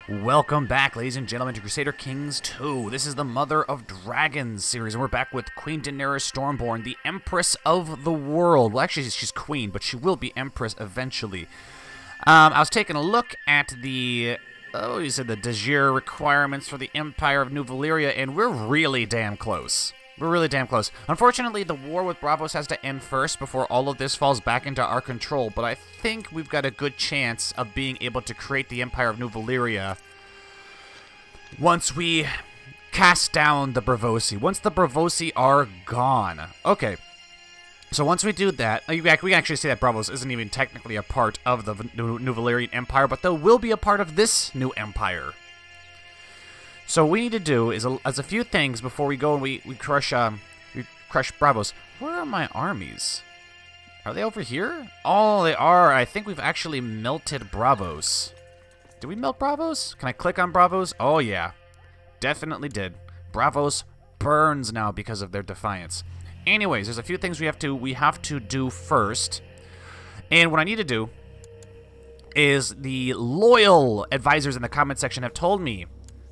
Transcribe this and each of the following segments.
Welcome back, ladies and gentlemen, to Crusader Kings 2. This is the Mother of Dragons series, and we're back with Queen Daenerys Stormborn, the Empress of the world. Well, actually, she's queen, but she will be Empress eventually. I was taking a look at the, you said the de jure requirements for the Empire of New Valyria, and we're really damn close. We're really damn close. Unfortunately, the war with Braavos has to end first before all of this falls back into our control, but I think we've got a good chance of being able to create the Empire of New Valyria once we cast down the Braavosi. Once the Braavosi are gone. Okay. So once we do that, we can actually say that Braavos isn't even technically a part of the New Valyrian Empire, but they will be a part of this new empire. So what we need to do is a few things before we go and we crush Braavos. Where are my armies? Are they over here? Oh, they are. I think we've actually melted Braavos. Did we melt Braavos? Can I click on Braavos? Oh yeah, definitely did. Braavos burns now because of their defiance. Anyways, there's a few things we have to do first, and what I need to do is the loyal advisors in the comment section have told me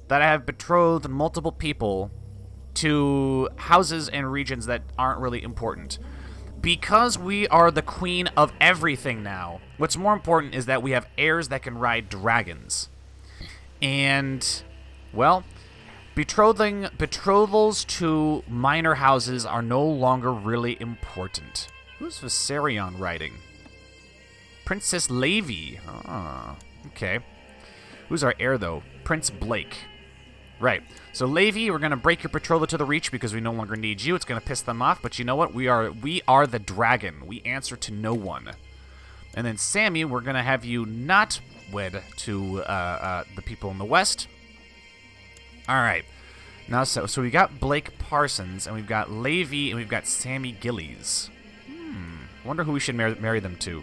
that I have betrothed multiple people to houses and regions that aren't really important. Because we are the queen of everything now, what's more important is that we have heirs that can ride dragons. And, well, betrothals to minor houses are no longer really important. Who's Viserion riding? Princess Levy. Ah, okay. Who's our heir, though? Prince Blake. Right. So, Levy, we're going to break your betrothal to the Reach because we no longer need you. It's going to piss them off, but you know what? We are the dragon. We answer to no one. And then, Sammy, we're going to have you not wed to the people in the West. All right. Now, so we got Blake Parsons, and we've got Levy, and we've got Sammy Gillies. I wonder who we should marry them to.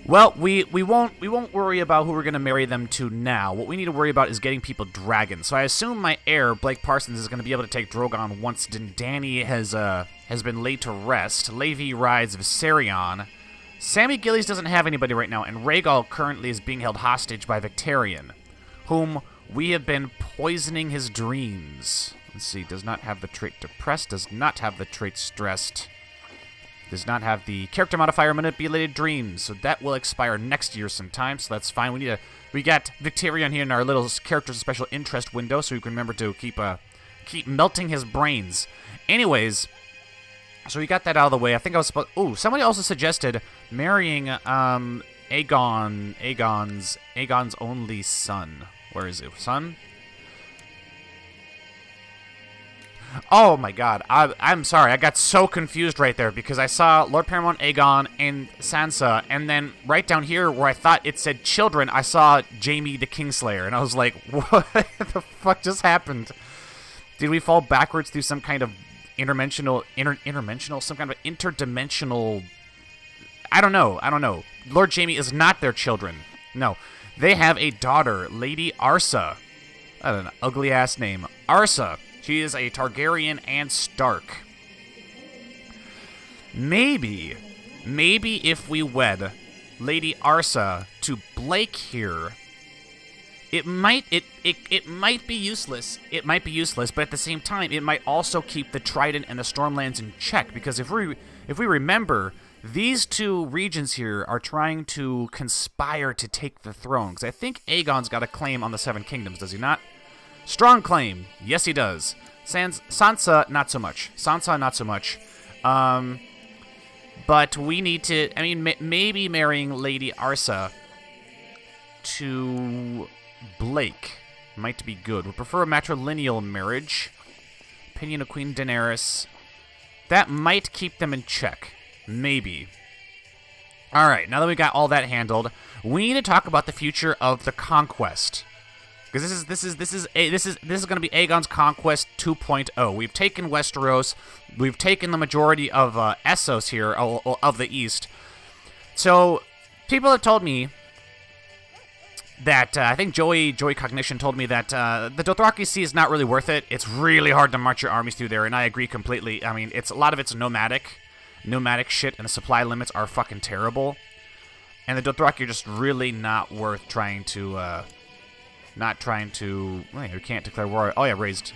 Well, we won't worry about who we're going to marry them to now. What we need to worry about is getting people dragons. So I assume my heir, Blake Parsons, is going to be able to take Drogon once Dany has been laid to rest. Levy rides Viserion. Sammy Gillies doesn't have anybody right now, and Rhaegal currently is being held hostage by Victarion, whom we have been poisoning his dreams. Let's see, does not have the trait depressed, does not have the trait stressed. Does not have the character modifier manipulated dreams, so that will expire next year sometime, so that's fine. We got Victarion here in our little characters of special interest window, so we can remember to keep melting his brains. Anyways, so we got that out of the way. I think I was supposed. Oh, somebody also suggested marrying Aegon's only son. Where is it, son? Oh my god, I'm sorry, I got so confused right there because I saw Lord Paramount Aegon and Sansa, and then right down here where I thought it said children, I saw Jaime the Kingslayer, and I was like, what the fuck just happened? Did we fall backwards through some kind of interdimensional, I don't know. Lord Jaime is not their children. No, they have a daughter, Lady Arsa. I don't know, ugly-ass name. Arsa. She is a Targaryen and Stark. Maybe if we wed Lady Arsa to Blake here, it might be useless. It might be useless, but at the same time, it might also keep the Trident and the Stormlands in check. Because if we remember, these two regions here are trying to conspire to take the throne. Because I think Aegon's got a claim on the Seven Kingdoms, does he not? Strong claim. Yes, he does. Sansa, not so much. But we need to... I mean, maybe marrying Lady Arsa to Blake might be good. We prefer a matrilineal marriage. Opinion of Queen Daenerys. That might keep them in check. Maybe. Alright, now that we got all that handled, we need to talk about the future of the Conquest. Because this is going to be Aegon's Conquest 2.0. We've taken Westeros, we've taken the majority of Essos here, of the East. So people have told me that I think Joey Cognition told me that the Dothraki Sea is not really worth it. It's really hard to march your armies through there, and I agree completely. I mean, a lot of it's nomadic shit, and the supply limits are fucking terrible. And the Dothraki are just really not worth trying to, well, you can't declare war. Oh, yeah, raised.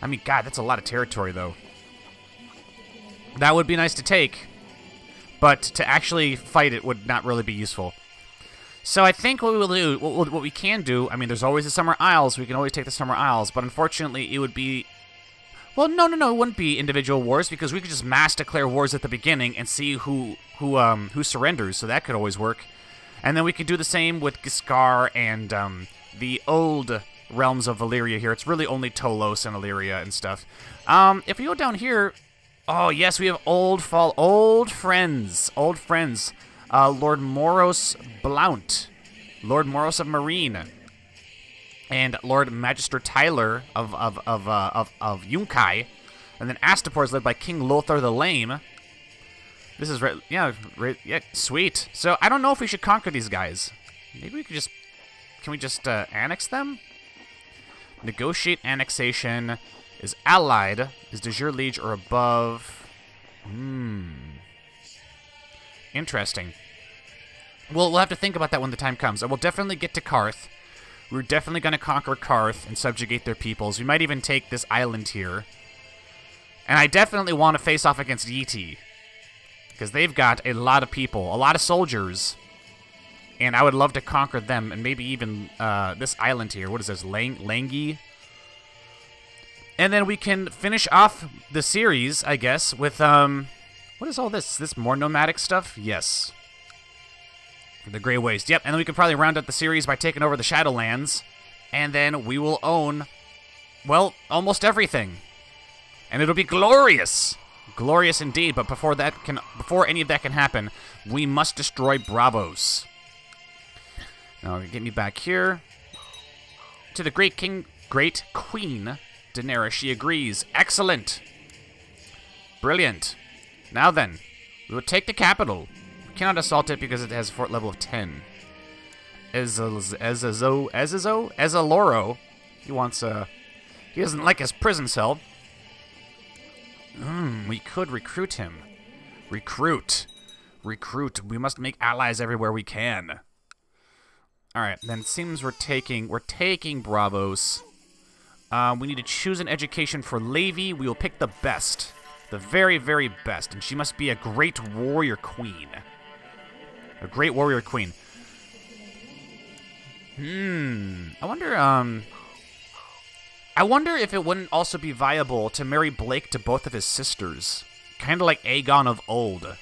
I mean, God, that's a lot of territory, though. That would be nice to take, but to actually fight it would not really be useful. So I think what we will do, what we can do, I mean, there's always the Summer Isles. We can always take the Summer Isles, but unfortunately, it would be... Well, no, it wouldn't be individual wars, because we could just mass declare wars at the beginning and see who surrenders, so that could always work. And then we could do the same with Giscard and the old realms of Valyria here. It's really only Tolos and Illyria and stuff. If we go down here, oh yes, we have old friends. Lord Moros Blount, Lord Moros of Marine, and Lord Magister Tyler of Yunkai, and then Astapor is led by King Lothar the Lame. This is yeah, sweet. So I don't know if we should conquer these guys. Maybe we could just, can we just annex them? Negotiate annexation. Is allied. Is de jure liege or above? Interesting. Well, we'll have to think about that when the time comes. I will definitely get to Karth. We're definitely going to conquer Karth and subjugate their peoples. We might even take this island here. And I definitely want to face off against Yeti, because they've got a lot of people, a lot of soldiers. And I would love to conquer them, and maybe even this island here. What is this, Langi? And then we can finish off the series, I guess, with, what is all this? Is this more nomadic stuff? Yes. The Grey Waste. Yep, and then we could probably round out the series by taking over the Shadowlands. And then we will own, well, almost everything. And it'll be glorious. Glorious indeed, but before any of that can happen, we must destroy Braavos. Now, get me back here. To the Great Queen, Daenerys, she agrees. Excellent. Brilliant. Now then, we will take the capital. We cannot assault it because it has a fort level of 10. Ezaloro, he wants he doesn't like his prison cell. We could recruit him. Recruit. We must make allies everywhere we can. Alright, then it seems we're taking Braavos. We need to choose an education for Levi. We will pick the best. The very, very best. And she must be a great warrior queen. A great warrior queen. I wonder if it wouldn't also be viable to marry Blake to both of his sisters. Kind of like Aegon of old.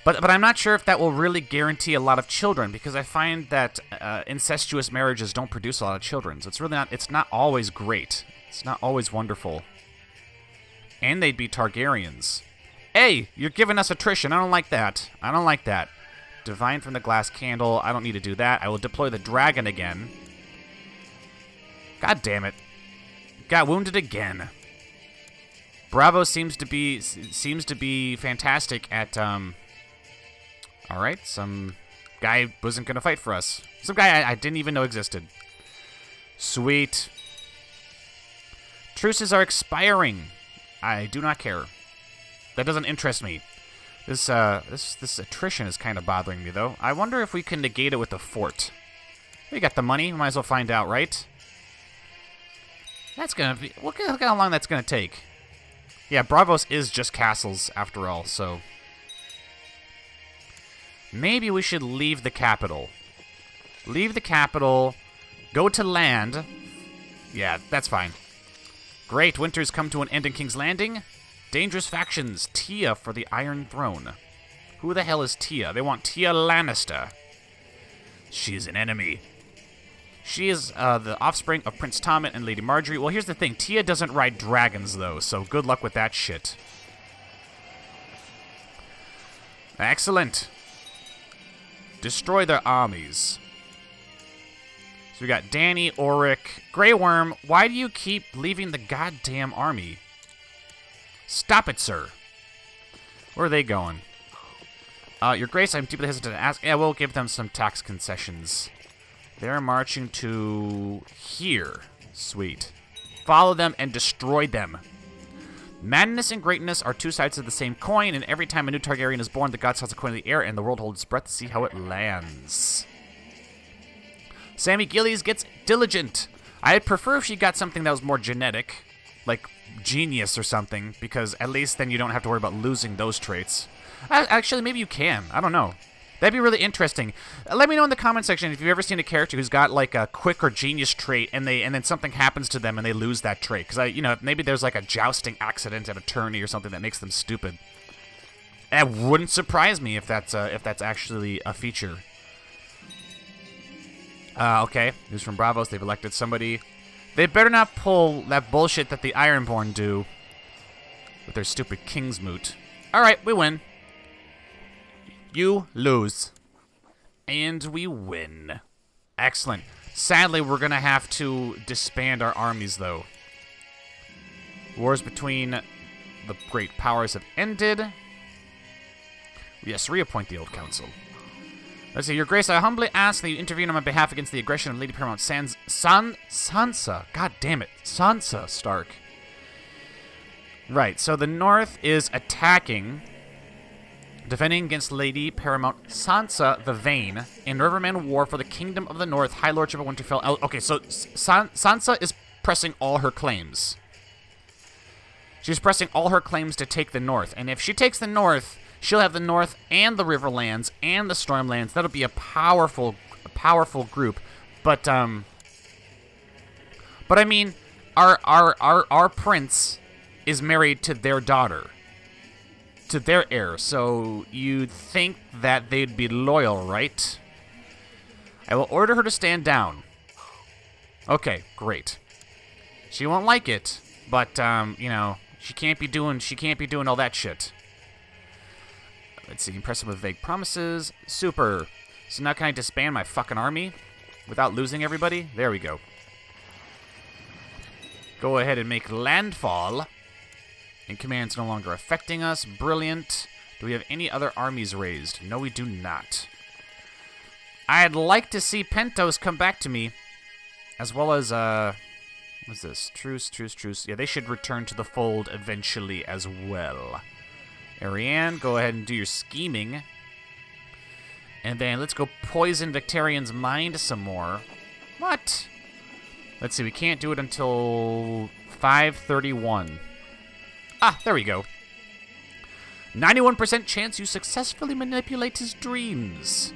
But I'm not sure if that will really guarantee a lot of children, because I find that incestuous marriages don't produce a lot of children. So it's not always great. It's not always wonderful. And they'd be Targaryens. Hey, you're giving us attrition. I don't like that. Divine from the glass candle. I don't need to do that. I will deploy the dragon again. God damn it. Got wounded again. Bravo seems to be fantastic at alright, some guy wasn't gonna fight for us. Some guy I didn't even know existed. Sweet. Truces are expiring. I do not care. That doesn't interest me. This attrition is kind of bothering me, though. I wonder if we can negate it with a fort. We got the money. We might as well find out, right? That's gonna be... Look at how long that's gonna take. Yeah, Braavos is just castles, after all, so... Maybe we should leave the capital. Leave the capital. Go to land. Yeah, that's fine. Great, winter's come to an end in King's Landing. Dangerous factions. Tia for the Iron Throne. Who the hell is Tia? They want Tia Lannister. She is an enemy. She is the offspring of Prince Tommen and Lady Margaery. Well, here's the thing. Tia doesn't ride dragons, though, so good luck with that shit. Excellent. Destroy their armies. So we got Dany, Auric, Grey Worm. Why do you keep leaving the goddamn army? Stop it, sir. Where are they going? Your Grace, I'm deeply hesitant to ask. Yeah, we'll give them some tax concessions. They're marching to here. Sweet. Follow them and destroy them. Madness and greatness are two sides of the same coin, and every time a new Targaryen is born, the gods toss a coin in the air, and the world holds its breath to see how it lands. Sammy Gillies gets diligent. I'd prefer if she got something that was more genetic, like genius or something, because at least then you don't have to worry about losing those traits. Actually, maybe you can. I don't know. That'd be really interesting. Let me know in the comment section if you've ever seen a character who's got like a quick or genius trait, and then something happens to them and they lose that trait. Because maybe there's like a jousting accident at a tourney or something that makes them stupid. It wouldn't surprise me if that's actually a feature. Okay, news from Bravos. They've elected somebody. They better not pull that bullshit that the Ironborn do with their stupid King's moot. All right, we win. You lose. And we win. Excellent. Sadly, we're going to have to disband our armies, though. Wars between the great powers have ended. Yes, reappoint the old council. Let's see. Your Grace, I humbly ask that you intervene on my behalf against the aggression of Lady Paramount Sansa. God damn it. Sansa Stark. Right, so the North is attacking... defending against Lady Paramount Sansa the Vain in Riverman War for the Kingdom of the North, High Lordship of Winterfell. Oh, okay, so Sansa is pressing all her claims. She's pressing all her claims to take the North, and if she takes the North, she'll have the North and the Riverlands and the Stormlands. That'll be a powerful group. But I mean, our prince is married to their daughter. To their heir, so you'd think that they'd be loyal, right? I will order her to stand down. Okay, great. She won't like it, but you know, she can't be doing all that shit. Let's see, impress him with vague promises. Super. So now can I disband my fucking army without losing everybody? There we go. Go ahead and make landfall. And command's no longer affecting us. Brilliant. Do we have any other armies raised? No, we do not. I'd like to see Pentos come back to me. As well as, what's this? Truce. Yeah, they should return to the fold eventually as well. Ariane, go ahead and do your scheming. And then let's go poison Victarion's mind some more. What? Let's see, we can't do it until 5:31. Ah, there we go. 91% chance you successfully manipulate his dreams.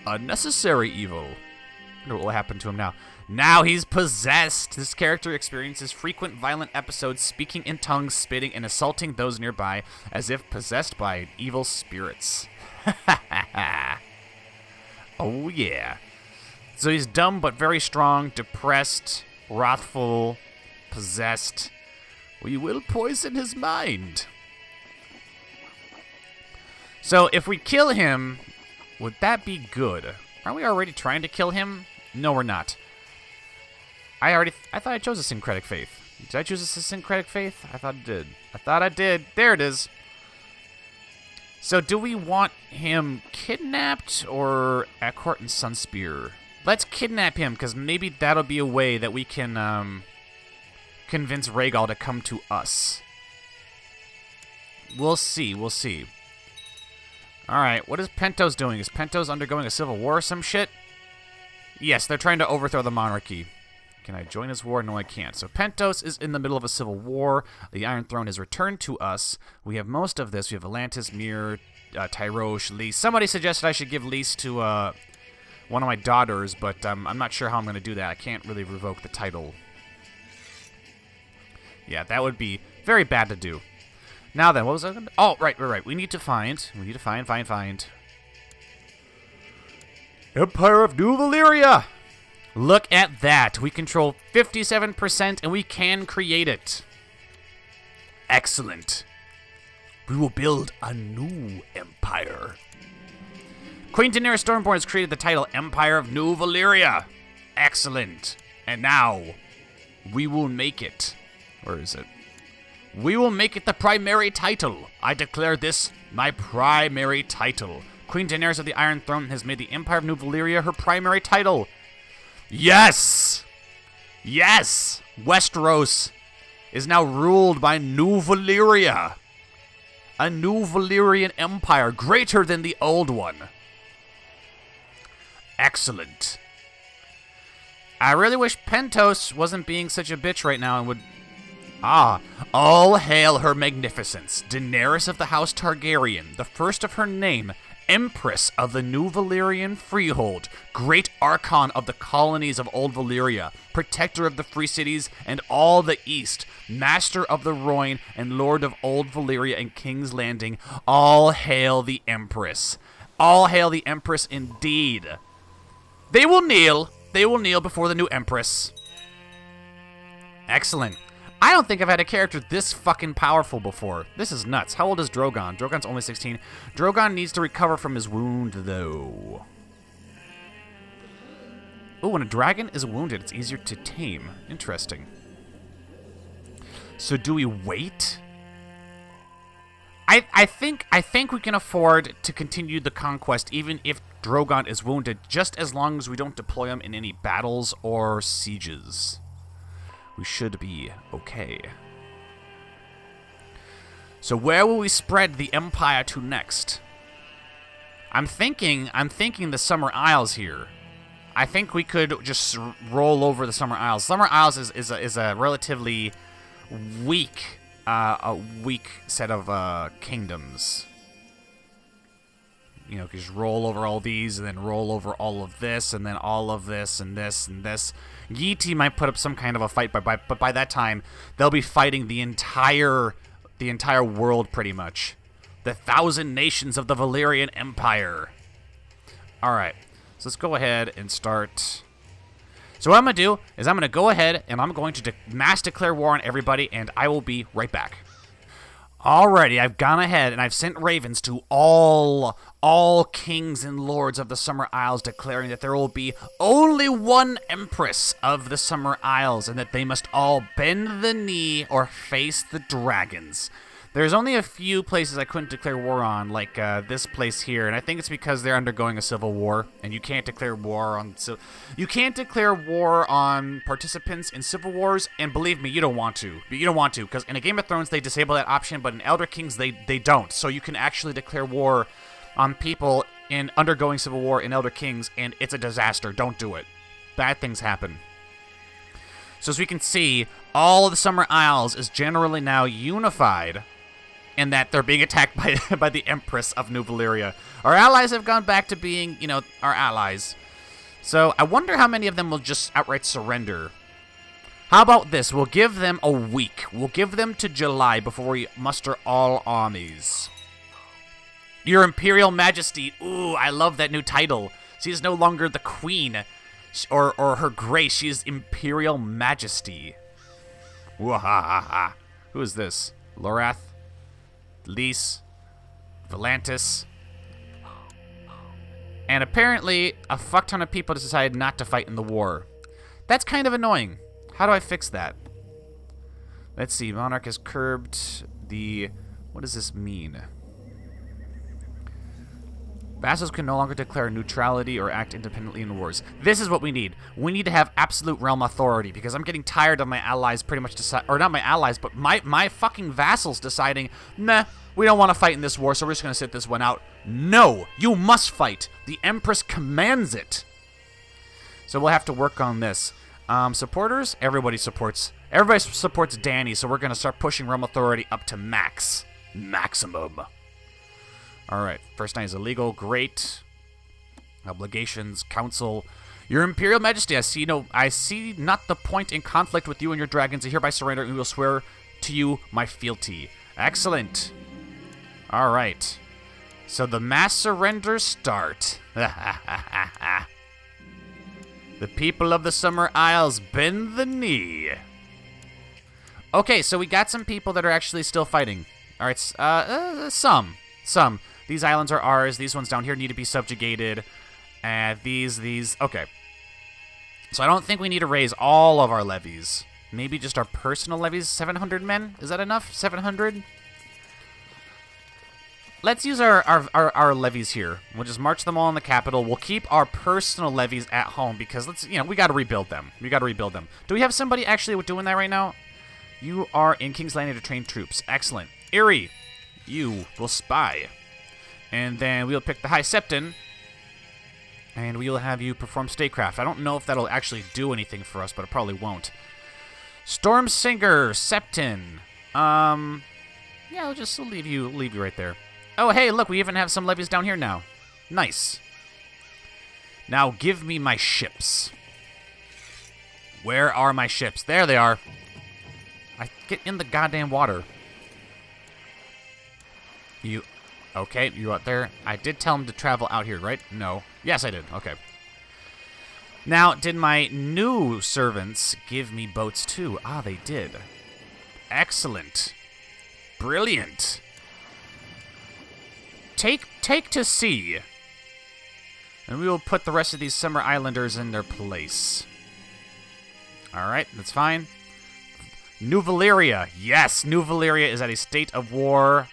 Unnecessary evil. I wonder what will happen to him now. Now he's possessed. This character experiences frequent violent episodes, speaking in tongues, spitting, and assaulting those nearby as if possessed by evil spirits. Oh, yeah. So he's dumb but very strong, depressed, wrathful, possessed. We will poison his mind. So if we kill him, would that be good? Aren't we already trying to kill him? No, we're not. I thought I chose a syncretic faith. Did I choose a syncretic faith? I thought I did. There it is. So do we want him kidnapped or at court in Sunspear? Let's kidnap him, because maybe that'll be a way that we can convince Rhaegal to come to us. We'll see. Alright, what is Pentos doing? Is Pentos undergoing a civil war or some shit? Yes, they're trying to overthrow the monarchy. Can I join his war? No, I can't. So Pentos is in the middle of a civil war. The Iron Throne is returned to us. We have most of this. We have Atlantis, Myr, Tyrosh, Lys. Somebody suggested I should give Lys to one of my daughters, but I'm not sure how I'm going to do that. I can't really revoke the title. Yeah, that would be very bad to do. Now then, what was I going to... Oh, right. We need to find... find... Empire of New Valyria! Look at that. We control 57% and we can create it. Excellent. We will build a new empire. Queen Daenerys Stormborn has created the title Empire of New Valyria. Excellent. And now, we will make it... Where is it? We will make it the primary title. I declare this my primary title. Queen Daenerys of the Iron Throne has made the Empire of New Valyria her primary title. Yes! Yes! Westeros. is now ruled by New Valyria. A new Valyrian empire greater than the old one. Excellent. I really wish Pentos wasn't being such a bitch right now and would... Ah, all hail her magnificence, Daenerys of the House Targaryen, the first of her name, Empress of the New Valyrian Freehold, Great Archon of the colonies of Old Valyria, Protector of the Free Cities and all the East, Master of the Rhoyne and Lord of Old Valyria and King's Landing. All hail the Empress. All hail the Empress indeed. They will kneel. They will kneel before the new Empress. Excellent. I don't think I've had a character this fucking powerful before. This is nuts. How old is Drogon? Drogon's only 16. Drogon needs to recover from his wound, though. Oh, when a dragon is wounded, it's easier to tame. Interesting. So do we wait? I think we can afford to continue the conquest even if Drogon is wounded, just as long as we don't deploy him in any battles or sieges. We should be okay. So where will we spread the Empire to next? I'm thinking the Summer Isles here. I think we could just roll over the Summer Isles. Summer Isles is a relatively weak set of kingdoms. You know, just roll over all these, and then roll over all of this, and then all of this, and this, and this. Yeeti might put up some kind of a fight, but by that time, they'll be fighting the entire world, pretty much. The 1,000 nations of the Valyrian Empire. Alright, so let's go ahead and start. So what I'm going to do is I'm going to go ahead, and I'm going to mass declare war on everybody, and I will be right back. Alrighty, I've gone ahead and I've sent ravens to all kings and lords of the Summer Isles, declaring that there will be only one Empress of the Summer Isles and that they must all bend the knee or face the dragons. There's only a few places I couldn't declare war on, like this place here, and I think it's because they're undergoing a civil war, and you can't declare war on participants in civil wars, and believe me, you don't want to. You don't want to, because in a Game of Thrones they disable that option, but in Elder Kings they don't. So you can actually declare war on people in undergoing civil war in Elder Kings, and it's a disaster. Don't do it. Bad things happen. So as we can see, all of the Summer Isles is generally now unified, and that they're being attacked by the Empress of New Valyria. Our allies have gone back to being, you know, our allies. So I wonder how many of them will just outright surrender. How about this? We'll give them a week. We'll give them to July before we muster all armies. Your Imperial Majesty. Ooh, I love that new title. She is no longer the Queen or Her Grace. She is Imperial Majesty. Wahahaha. Who is this? Lorath? Lys, Volantis, and apparently a fuck ton of people decided not to fight in the war. That's kind of annoying. How do I fix that? Let's see. Monarch has curbed the... What does this mean? Vassals can no longer declare neutrality or act independently in wars. This is what we need. We need to have absolute realm authority, because I'm getting tired of my allies pretty much or not my allies, but my fucking vassals deciding, nah, we don't want to fight in this war, so we're just going to sit this one out. No, you must fight. The Empress commands it. So we'll have to work on this. Supporters? Everybody supports Dany, so we're going to start pushing realm authority up to maximum. Alright, first night is illegal. Great. Obligations, council. Your Imperial Majesty, I see not the point in conflict with you and your dragons. I hereby surrender and we will swear to you my fealty. Excellent. Alright. So the mass surrenders start. The people of the Summer Isles bend the knee. Okay, so we got some people that are actually still fighting. Alright, some. These islands are ours. These ones down here need to be subjugated. These. Okay. So I don't think we need to raise all of our levies. Maybe just our personal levies. 700 men? Is that enough? 700? Let's use our levies here. We'll just march them all in the capital. We'll keep our personal levies at home because we got to rebuild them. Do we have somebody actually doing that right now? You are in King's Landing to train troops. Excellent. Erie, you will spy. And then we'll pick the High Septon, and we'll have you perform statecraft. I don't know if that'll actually do anything for us, but it probably won't. Stormsinger, Septon. Yeah, we'll leave you right there. Oh, hey, look, we even have some levies down here now. Nice. Now give me my ships. Where are my ships? There they are. Get in the goddamn water. You... Okay, you out there. I did tell him to travel out here, right? No. Yes, I did. Okay. Now, did my new servants give me boats too? Ah, they did. Excellent. Brilliant. Take to sea. And we will put the rest of these Summer Islanders in their place. Alright, that's fine. New Valyria. Yes, New Valyria is at a state of war.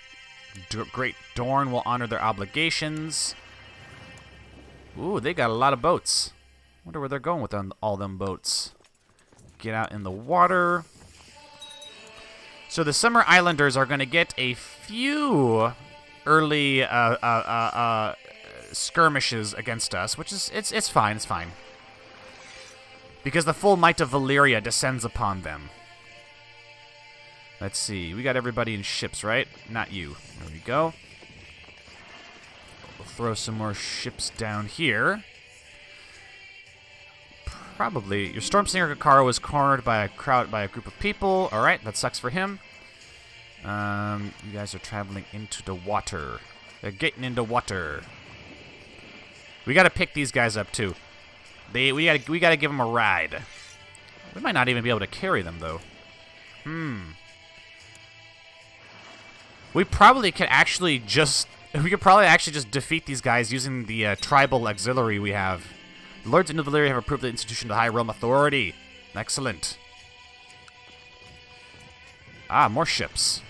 Great Dorne will honor their obligations. Ooh, they got a lot of boats. Wonder where they're going with all them boats. Get out in the water. So the Summer Islanders are going to get a few early skirmishes against us, which is it's fine. It's fine because the full might of Valyria descends upon them. Let's see. We got everybody in ships, right? Not you. There we go. We'll throw some more ships down here. Probably. Your Stormsinger Kakaro was cornered by a group of people. All right, that sucks for him. You guys are traveling into the water. They're getting into water. We got to pick these guys up too. We got to give them a ride. We might not even be able to carry them though. We could probably actually just defeat these guys using the tribal auxiliary we have. The Lords of New Valyria have approved the institution of the High Realm Authority. Excellent. Ah, more ships.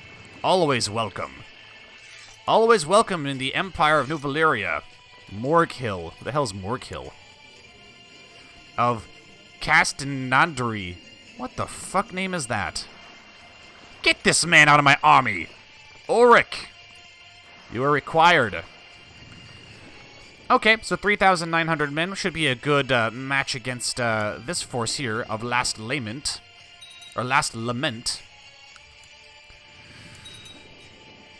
Always welcome. Always welcome in the Empire of New Valyria. Morghill. What the hell's Morghill? Of Castanandri. What the fuck name is that? Get this man out of my army! Ulrich! You are required. Okay, so 3,900 men should be a good match against this force here of Last Lament. Or Last Lament.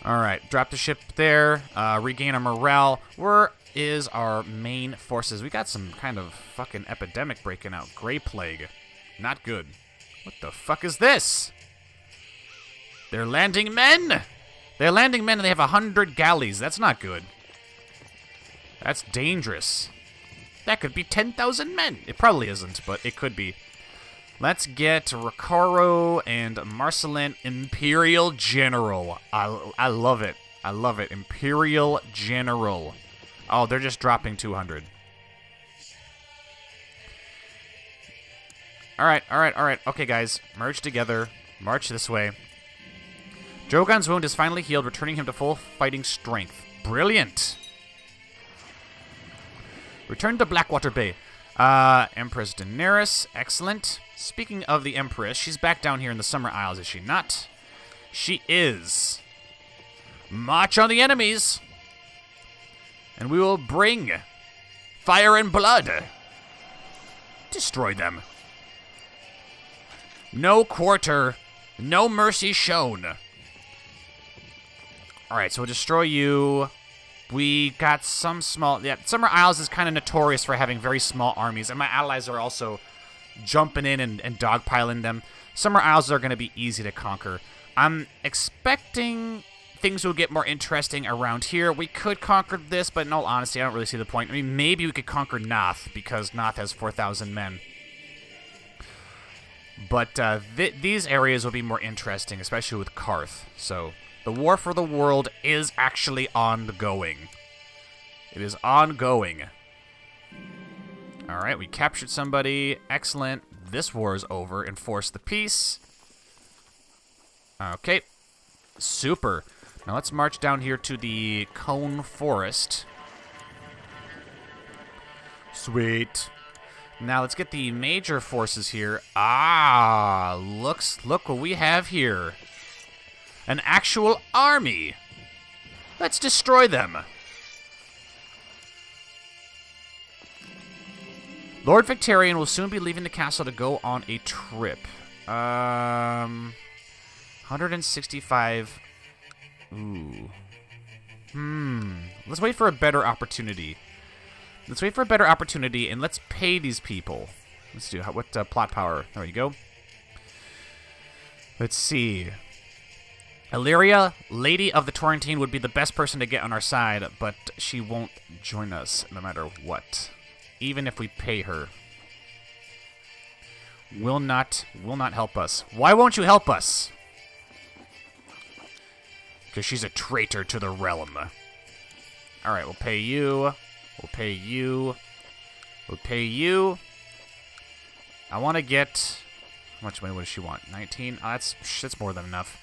Alright, drop the ship there. Regain our morale. Where is our main forces? We got some kind of fucking epidemic breaking out. Grey Plague. Not good. What the fuck is this? They're landing men! They're landing men and they have 100 galleys. That's not good. That's dangerous. That could be 10,000 men. It probably isn't, but it could be. Let's get Ricaro and Marcelin Imperial General. I love it. I love it. Imperial General. Oh, they're just dropping 200. Alright. Okay, guys. Merge together. March this way. Drogon's wound is finally healed, returning him to full fighting strength. Brilliant. Return to Blackwater Bay. Empress Daenerys. Excellent. Speaking of the Empress, she's back down here in the Summer Isles, is she not? She is. March on the enemies. And we will bring fire and blood. Destroy them. No quarter. No mercy shown. Alright, so we'll destroy you. We got some small... Yeah, Summer Isles is kind of notorious for having very small armies, and my allies are also jumping in and dogpiling them. Summer Isles are going to be easy to conquer. I'm expecting things will get more interesting around here. We could conquer this, but in all honesty, I don't really see the point. I mean, maybe we could conquer Noth, because Noth has 4,000 men. But these areas will be more interesting, especially with Karth. So, the war for the world is actually ongoing. It is ongoing. Alright, we captured somebody. Excellent. This war is over. Enforce the peace. Okay. Super. Now let's march down here to the Cone Forest. Sweet. Now let's get the major forces here. Ah, look what we have here. An actual army. Let's destroy them. Lord Victarion will soon be leaving the castle to go on a trip. 165. Ooh. Let's wait for a better opportunity. Let's wait for a better opportunity, and let's pay these people. Let's do what plot power. There you go. Let's see. Illyria, Lady of the Torrentine, would be the best person to get on our side, but she won't join us no matter what. Even if we pay her. Will not help us. Why won't you help us? Because she's a traitor to the realm. Alright, we'll pay you. We'll pay you. We'll pay you. I want to get... How much money does she want? 19? Oh, that's more than enough.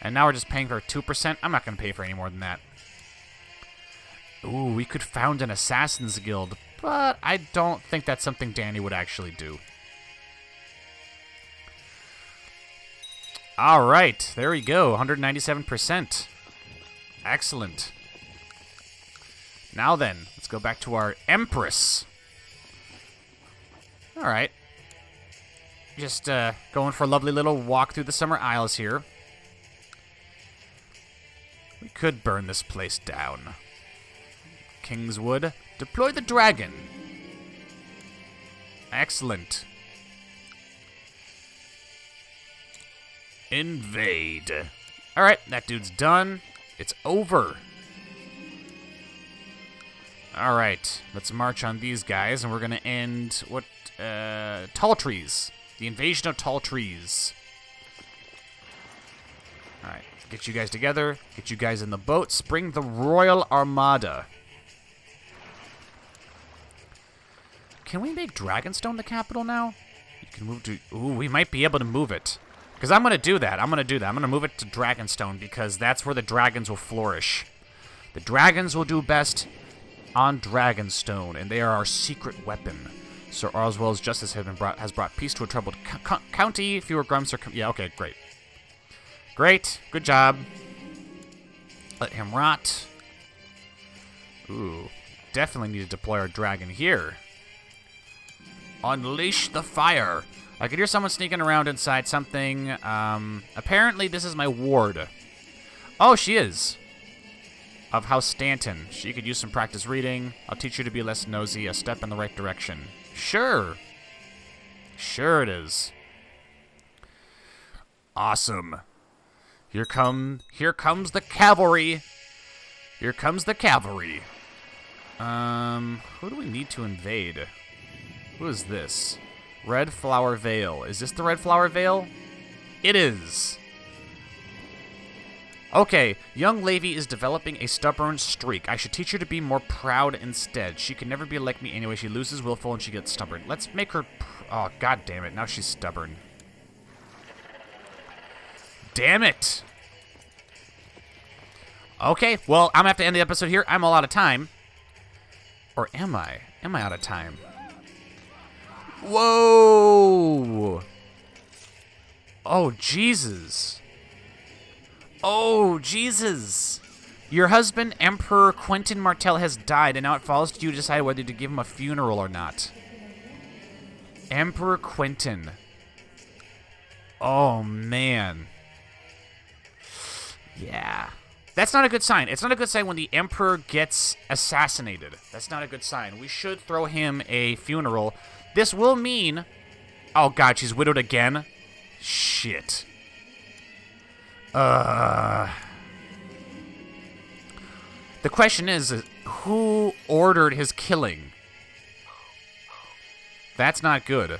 And now we're just paying for 2%? I'm not going to pay for any more than that. Ooh, we could found an Assassin's Guild. But I don't think that's something Dany would actually do. Alright, there we go. 197%. Excellent. Now then, let's go back to our Empress. Alright. Just going for a lovely little walk through the Summer Isles here. We could burn this place down. Kingswood, deploy the dragon. Excellent. Invade. Alright, that dude's done. It's over. Alright, let's march on these guys, and we're going to end, Tall Trees. The invasion of Tall Trees. Alright, get you guys together, get you guys in the boats, bring the Royal Armada. Can we make Dragonstone the capital now? You can move to... Ooh, we might be able to move it. Because I'm going to do that. I'm going to move it to Dragonstone, because that's where the dragons will flourish. The dragons will do best on Dragonstone, and they are our secret weapon. Sir Oswald's justice has brought peace to a troubled county. Fewer grumps are... Yeah, okay, great. Great. Good job. Let him rot. Ooh. Definitely need to deploy our dragon here. Unleash the fire. I could hear someone sneaking around inside something. Apparently this is my ward. Oh, she is. Of House Stanton. She could use some practice reading. I'll teach you to be less nosy. A step in the right direction. Sure. Sure it is. Awesome. Here comes the cavalry. Here comes the cavalry. Who do we need to invade? Who is this? Red Flower Vale. Is this the Red Flower Vale? It is. Okay, young Levy is developing a stubborn streak. I should teach her to be more proud instead. She can never be like me anyway. She loses willful and she gets stubborn. Let's make her... Oh, god damn it. Now she's stubborn. Damn it. Okay, well, I'm going to have to end the episode here. I'm all out of time. Or am I? Am I out of time? Whoa! Oh, Jesus. Oh, Jesus. Your husband, Emperor Quentin Martell, has died, and now it falls to you to decide whether to give him a funeral or not. Emperor Quentin. Oh, man. Yeah. That's not a good sign. It's not a good sign when the Emperor gets assassinated. That's not a good sign. We should throw him a funeral. This will mean... Oh, God, she's widowed again? Shit. The question is, who ordered his killing? That's not good.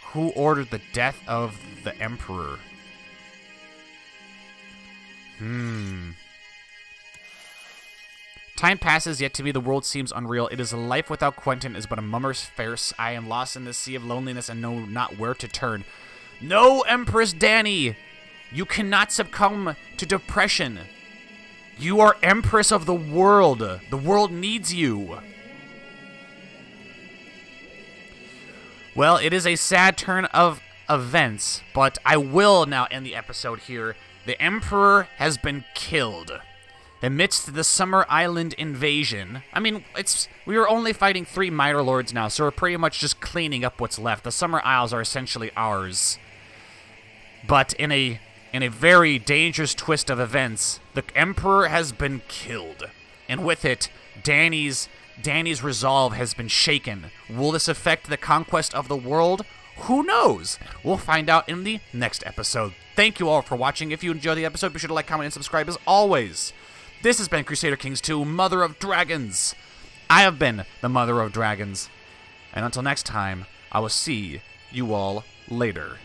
Who ordered the death of the Emperor? Time passes, yet to me the world seems unreal. It is a life without Quentin is but a mummer's farce. I am lost in the sea of loneliness and know not where to turn. No, Empress Dany! You cannot succumb to depression. You are Empress of the world. The world needs you. Well, it is a sad turn of events, but I will now end the episode here. The Emperor has been killed. Amidst the Summer Island invasion, I mean, we are only fighting 3 Minor Lords now, so we're pretty much just cleaning up what's left. The Summer Isles are essentially ours. But in a very dangerous twist of events, the Emperor has been killed. And with it, Dany's resolve has been shaken. Will this affect the conquest of the world? Who knows? We'll find out in the next episode. Thank you all for watching. If you enjoyed the episode, be sure to like, comment, and subscribe as always. This has been Crusader Kings 2, Mother of Dragons. I have been the Mother of Dragons. And until next time, I will see you all later.